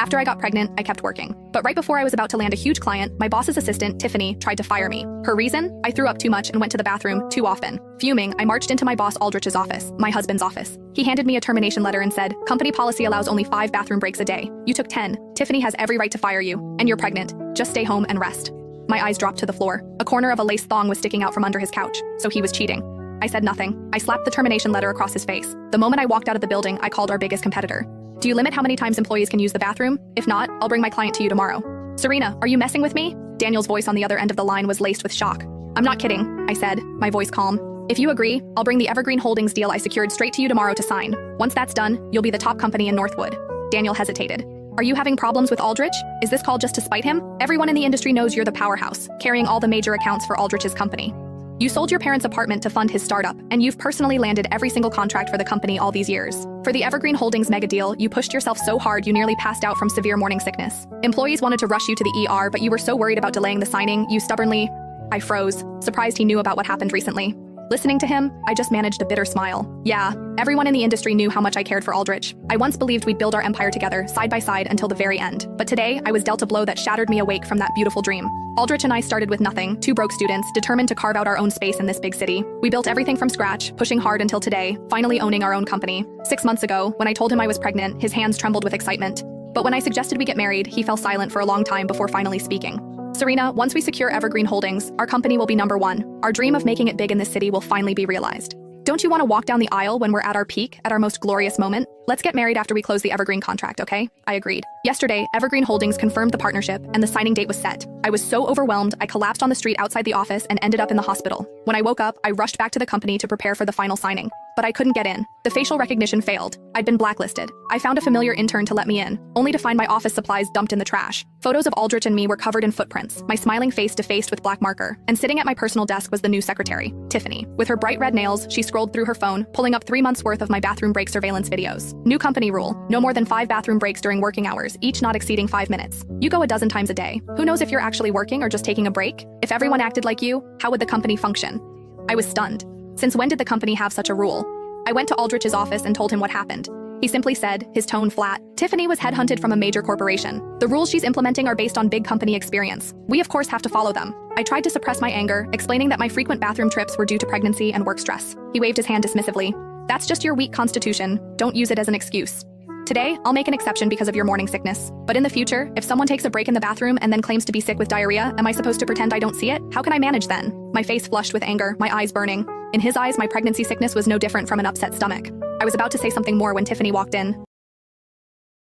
After I got pregnant, I kept working. But right before I was about to land a huge client, my boss's assistant, Tiffany, tried to fire me. Her reason? I threw up too much and went to the bathroom too often. Fuming, I marched into my boss Aldrich's office, my husband's office. He handed me a termination letter and said, "Company policy allows only 5 bathroom breaks a day. You took 10. Tiffany has every right to fire you. And you're pregnant. Just stay home and rest." My eyes dropped to the floor. A corner of a lace thong was sticking out from under his couch, so he was cheating. I said nothing. I slapped the termination letter across his face. The moment I walked out of the building, I called our biggest competitor. "Do you limit how many times employees can use the bathroom? If not, I'll bring my client to you tomorrow." "Serena, are you messing with me?" Daniel's voice on the other end of the line was laced with shock. "I'm not kidding," I said, my voice calm. "If you agree, I'll bring the Evergreen Holdings deal I secured straight to you tomorrow to sign. Once that's done, you'll be the top company in Northwood." Daniel hesitated. "Are you having problems with Aldrich? Is this call just to spite him? Everyone in the industry knows you're the powerhouse, carrying all the major accounts for Aldrich's company. You sold your parents' apartment to fund his startup, and you've personally landed every single contract for the company all these years. For the Evergreen Holdings mega deal, you pushed yourself so hard you nearly passed out from severe morning sickness. Employees wanted to rush you to the ER, but you were so worried about delaying the signing, you stubbornly—" I froze, surprised he knew about what happened recently. Listening to him, I just managed a bitter smile. Yeah, everyone in the industry knew how much I cared for Aldrich. I once believed we'd build our empire together, side by side, until the very end. But today, I was dealt a blow that shattered me awake from that beautiful dream. Aldrich and I started with nothing, 2 broke students, determined to carve out our own space in this big city. We built everything from scratch, pushing hard until today, finally owning our own company. 6 months ago, when I told him I was pregnant, his hands trembled with excitement. But when I suggested we get married, he fell silent for a long time before finally speaking. "Serena, once we secure Evergreen Holdings, our company will be #1. Our dream of making it big in this city will finally be realized. Don't you want to walk down the aisle when we're at our peak, at our most glorious moment? Let's get married after we close the Evergreen contract, okay?" I agreed. Yesterday, Evergreen Holdings confirmed the partnership, and the signing date was set. I was so overwhelmed, I collapsed on the street outside the office and ended up in the hospital. When I woke up, I rushed back to the company to prepare for the final signing. But I couldn't get in. The facial recognition failed. I'd been blacklisted. I found a familiar intern to let me in, only to find my office supplies dumped in the trash. Photos of Aldrich and me were covered in footprints, my smiling face defaced with black marker. And sitting at my personal desk was the new secretary, Tiffany. With her bright red nails, she scrolled through her phone, pulling up 3 months' worth of my bathroom break surveillance videos. New company rule: no more than 5 bathroom breaks during working hours, each not exceeding 5 minutes. You go a dozen times a day. Who knows if you're actually working or just taking a break? If everyone acted like you, how would the company function? I was stunned. Since when did the company have such a rule? I went to Aldrich's office and told him what happened. He simply said, his tone flat, "Tiffany was headhunted from a major corporation. The rules she's implementing are based on big company experience. We of course have to follow them." I tried to suppress my anger, explaining that my frequent bathroom trips were due to pregnancy and work stress. He waved his hand dismissively. "That's just your weak constitution. Don't use it as an excuse. Today, I'll make an exception because of your morning sickness. But in the future, if someone takes a break in the bathroom and then claims to be sick with diarrhea, am I supposed to pretend I don't see it? How can I manage then?" My face flushed with anger, my eyes burning. In his eyes, my pregnancy sickness was no different from an upset stomach. I was about to say something more when Tiffany walked in,